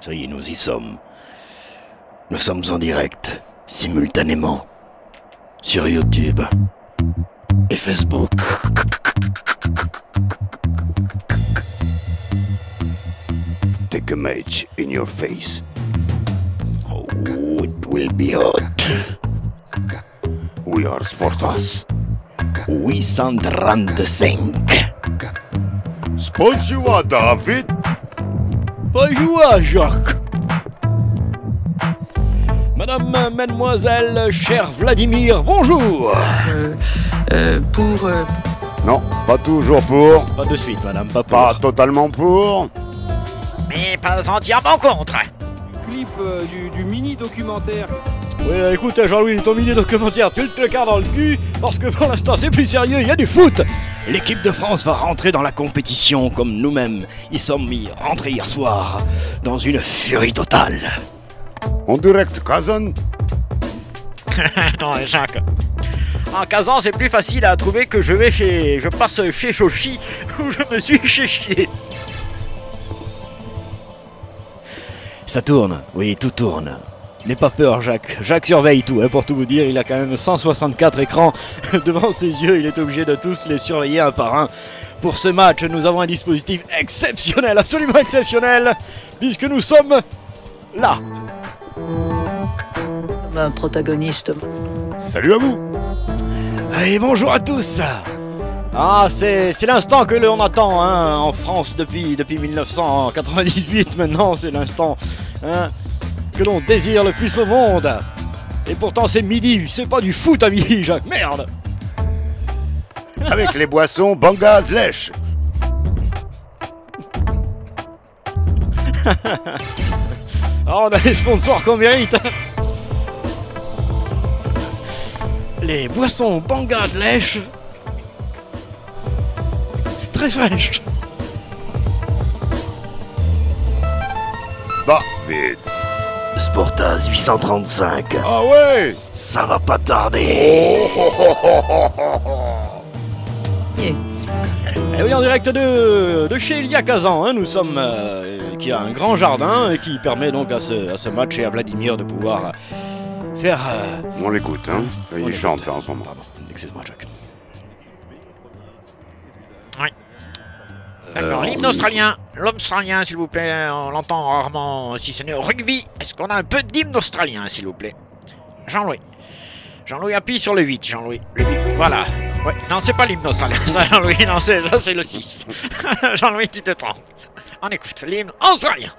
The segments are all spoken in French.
Ça y est, nous y sommes. Nous sommes en direct, simultanément, sur YouTube et Facebook. Take a match in your face. Oh, it will be hot. We are Sportas. 835. Bonjour, David. Bonjour, Jacques. Madame, mademoiselle, cher Vladimir, bonjour. Non, pas toujours pour. Pas de suite, madame, pas pour. Pas totalement pour. Mais pas entièrement contre. Clip du mini-documentaire. Oui, écoute, Jean-Louis, ton mini documentaire, tu te le carres dans le cul, parce que pour l'instant, c'est plus sérieux, il y a du foot. L'équipe de France va rentrer dans la compétition comme nous-mêmes. Ils sont rentrés hier soir dans une furie totale. En direct, Kazan. Non, Jacques. En Kazan, c'est plus facile à trouver que je passe chez Shoshi où je me suis fait chier. Ça tourne, oui, tout tourne. N'aie pas peur, Jacques. Jacques surveille tout, hein, pour tout vous dire. Il a quand même 164 écrans devant ses yeux. Il est obligé de tous les surveiller un par un. Pour ce match, nous avons un dispositif exceptionnel, absolument exceptionnel, puisque nous sommes là. Un protagoniste. Salut à vous. Et bonjour à tous. Ah, c'est l'instant que l'on attend, hein, en France depuis 1998. Maintenant, c'est l'instant, hein, que l'on désire le plus au monde. Et pourtant, c'est midi. C'est pas du foot à midi, Jacques. Merde. Avec les boissons Banga de lèche. Oh, on a les sponsors qu'on mérite. Les boissons Banga de lèche. Très fraîches. David. Sportaz 835. Ah ouais. Ça va pas tarder. Et oui, en direct de chez Elia Kazan, hein, nous sommes, qui a un grand jardin et qui permet donc à ce match et à Vladimir de pouvoir faire... On l'écoute, hein. Il on chante écoute. là en ce moment. Pardon, excuse-moi, Jacques. D'accord, l'hymne australien. L'australien, s'il vous plaît, on l'entend rarement si ce n'est au rugby. Est-ce qu'on a un peu d'hymne australien, s'il vous plaît? Jean-Louis. Jean-Louis appuie sur le 8, Jean-Louis. Le 8, voilà. Ouais, non, c'est pas l'hymne australien, ça, Jean-Louis, non, ça c'est le 6. Jean-Louis, tu te trompes. On écoute l'hymne australien.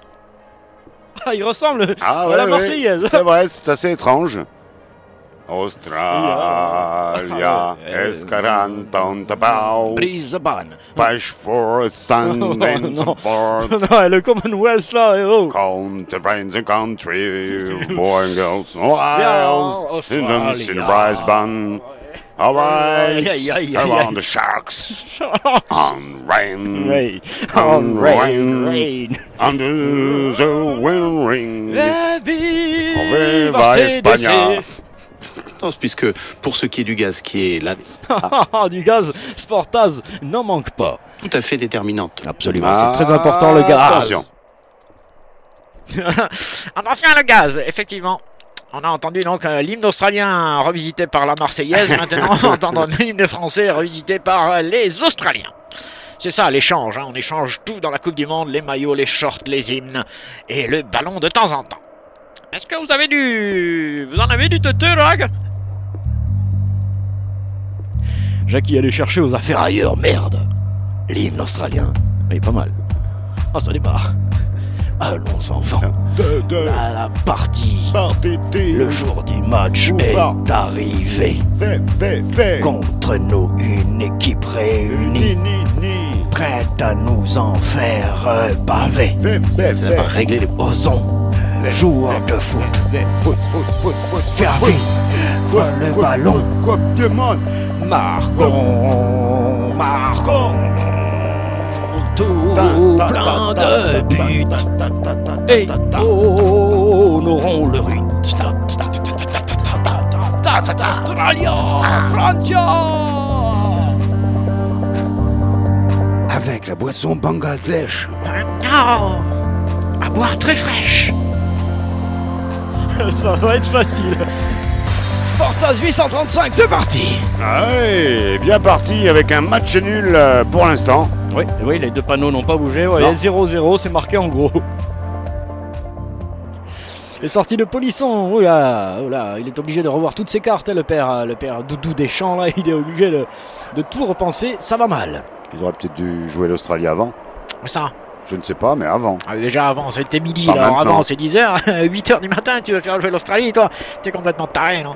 Ah, il ressemble Ah à ouais, la ouais. Marseillaise. C'est vrai, c'est assez étrange. Australia, Escaranton Tabao, Brisbane. Push for Sun, Oh, non. for Non, le Commonwealth là, oh. Count friends and country, boy and girls, Wales, in the city Brisbane. Alright, Aïe, aïe, aïe, around aïe. the sharks, on rain, Rain. on Rain. rain, under the wind ring. Viva Viva España. Puisque pour ce qui est du gaz qui est là, Du gaz, Sportaz n'en manque pas. tout à fait déterminante. Absolument, Ah, c'est très important le gaz. attention. Attention à le gaz, effectivement. On a entendu donc l'hymne australien revisité par la Marseillaise. Maintenant, on entend l'hymne français revisité par les Australiens. C'est ça l'échange, hein. On échange tout dans la Coupe du Monde, les maillots, les shorts, les hymnes et le ballon de temps en temps. Est-ce que vous avez Vous en avez du teuté, Jacques? Jacques y allait chercher aux affaires ailleurs, merde. L'hymne australien, oui, pas mal. Ah, ça démarre. Allons enfants, la partie, le jour du match est arrivé. Fait. Contre nous, une équipe réunie, prête à nous en faire baver. Ça n'a pas réglé les Osons, joueurs de foot, faire vivre le ballon. Marquons tout plein de buts et honorons le rythme. Australia, Francia. la boisson Bangladesh. Oh, à boire très fraîche. Ça va être facile. Sportas 835, c'est parti. Ah oui, bien parti avec un match nul pour l'instant. Oui, oui, les deux panneaux n'ont pas bougé. Ouais, 0-0, c'est marqué en gros. Les sorties de Polisson, oula, il est obligé de revoir toutes ses cartes, le père Doudou Deschamps, là, il est obligé de tout repenser, ça va mal. Ils auraient peut-être dû jouer l'Australie avant. Où ça? Je ne sais pas, mais avant. Ah, déjà avant, c'était midi, Pas là. Alors maintenant. avant c'est 10h, 8h du matin, tu veux faire jouer l'Australie, toi? T'es complètement taré, non?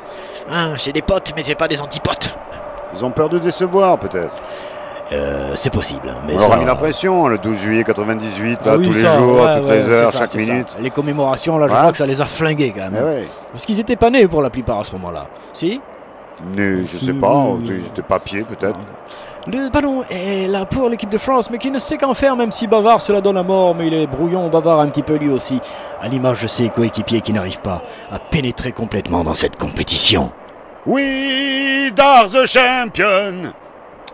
Hein, c'est des potes, mais c'est pas des antipotes. Ils ont peur de décevoir, peut-être. C'est possible, mais On leur ça... a mis la pression, le 12 juillet 98, Ah là, oui, tous les ça, jours, ouais, toutes ouais, les heures, c'est ça, chaque c'est ça. minute. Les commémorations, là, je Ouais. crois que ça les a flingués, quand même. Eh ouais. Parce qu'ils étaient pas nés pour la plupart à ce moment-là. Si? Mais je sais pas, ils étaient papier peut-être. Le ballon est là pour l'équipe de France, mais qui ne sait qu'en faire, même si Bavard se la donne à mort. Mais il est brouillon, Bavard un petit peu lui aussi, à l'image de ses coéquipiers qui n'arrivent pas à pénétrer complètement dans cette compétition. We are the champion.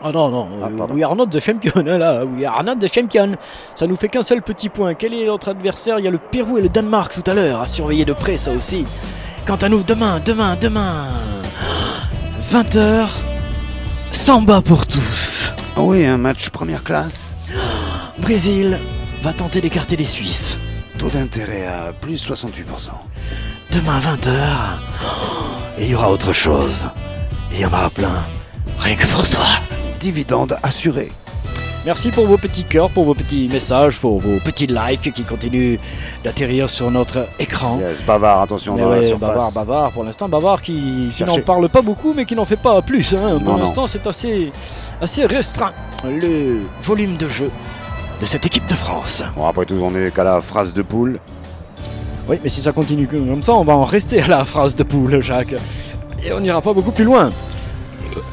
Ah non, pardon. we are not the champion, hein, là, we are not the champion. Ça nous fait qu'un seul petit point. Quel est notre adversaire? Il y a le Pérou et le Danemark tout à l'heure, à surveiller de près ça aussi. Quant à nous, demain, 20h, samba pour tous. Ah oui, un match première classe. Brésil va tenter d'écarter les Suisses. Taux d'intérêt à plus 68%. Demain 20h, il y aura autre chose. Il y en aura plein, rien que pour toi. Dividende assuré. Merci pour vos petits cœurs, pour vos petits messages, pour vos petits likes qui continuent d'atterrir sur notre écran. Yes, Bavard, attention Mais dans la ouais, surface. Bavard, pour l'instant, Bavard qui n'en Cherchez. parle pas beaucoup, mais qui n'en fait pas plus. Hein. Pour Non, non. l'instant, c'est assez restreint, le volume de jeu de cette équipe de France. Bon, après tout, on est qu'à la phrase de poule. Oui, mais si ça continue comme ça, on va en rester à la phrase de poule, Jacques. Et on n'ira pas beaucoup plus loin.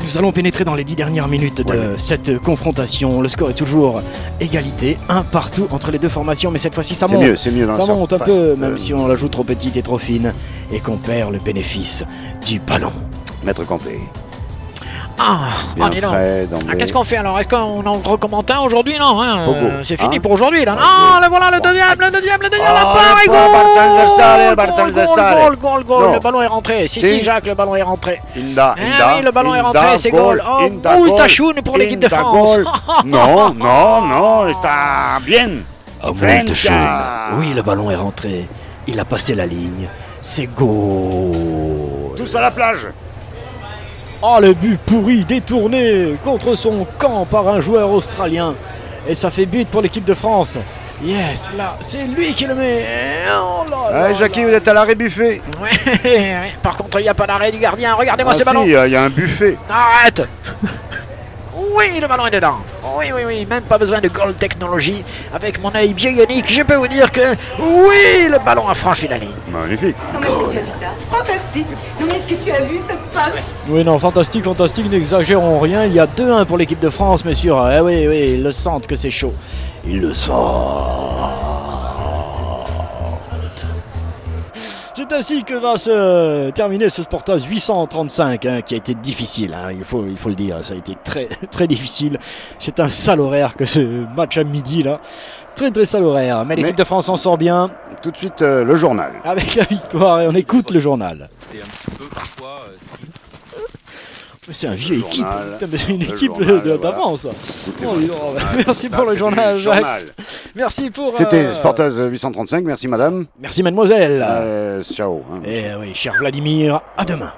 Nous allons pénétrer dans les 10 dernières minutes de cette confrontation. Le score est toujours égalité, un partout entre les deux formations, mais cette fois-ci ça monte. C'est mieux dans Ça la monte un surface. peu, même si on la joue trop petite et trop fine, et qu'on perd le bénéfice du ballon. Maître Kanté. Ah, Bien dis donc. frais, d'emblée. Ah, qu'est-ce qu'on fait alors? Est-ce qu'on en recommande un aujourd'hui? Non, hein, Pogo. c'est fini Hein? pour aujourd'hui là. Ouais, Non, le voilà, le deuxième, Ah, la part et le goal! Barthez de Sale. Goal, Non. le ballon est rentré. Si, Jacques, le ballon est rentré. Inda, Ah oui, le ballon est rentré, c'est goal. Oh, Tachoun pour l'équipe de France. Non, está bien. Oh, French. Multachun. Oui, le ballon est rentré. Il a passé la ligne. C'est goal. Tous à la plage. Oh, le but pourri détourné contre son camp par un joueur australien. Et ça fait but pour l'équipe de France. Yes, là, c'est lui qui le met. Oh là là Allez, Jackie, vous êtes à l'arrêt buffet. Ouais, par contre, il n'y a pas d'arrêt du gardien. Regardez-moi Ah ce ballon. si, il y a un buffet. Arrête. Oui, le ballon est dedans. Oui, même pas besoin de goal technologie. Avec mon œil bionique, je peux vous dire que oui, le ballon a franchi la ligne. Magnifique. Non, mais est-ce que tu as vu ça? Fantastique. Non, mais est-ce que tu as vu cette passe? Oui, non, fantastique, n'exagérons rien. Il y a 2-1 pour l'équipe de France, monsieur. Eh oui, ils le sentent que c'est chaud. Ils le sentent. C'est ainsi que va se terminer ce Sportas 835, hein, qui a été difficile, hein, il faut le dire. Ça a été très, très difficile. C'est un sale horaire que ce match à midi, là. Très, très sale horaire. Mais l'équipe de France en sort bien Tout de suite, le journal. avec la victoire et on écoute le journal. C'est un petit peu parfois C'est un vieux équipe, journal. putain, mais c'est une Le équipe journal, d'avance. Écoutez-moi. Oh, dis donc. Merci Ça, pour le c'est journal, du Jacques. journal. Merci pour. C'était Sportas 835, merci madame. Merci mademoiselle. Ciao. hein. Et oui, cher Vladimir, à demain.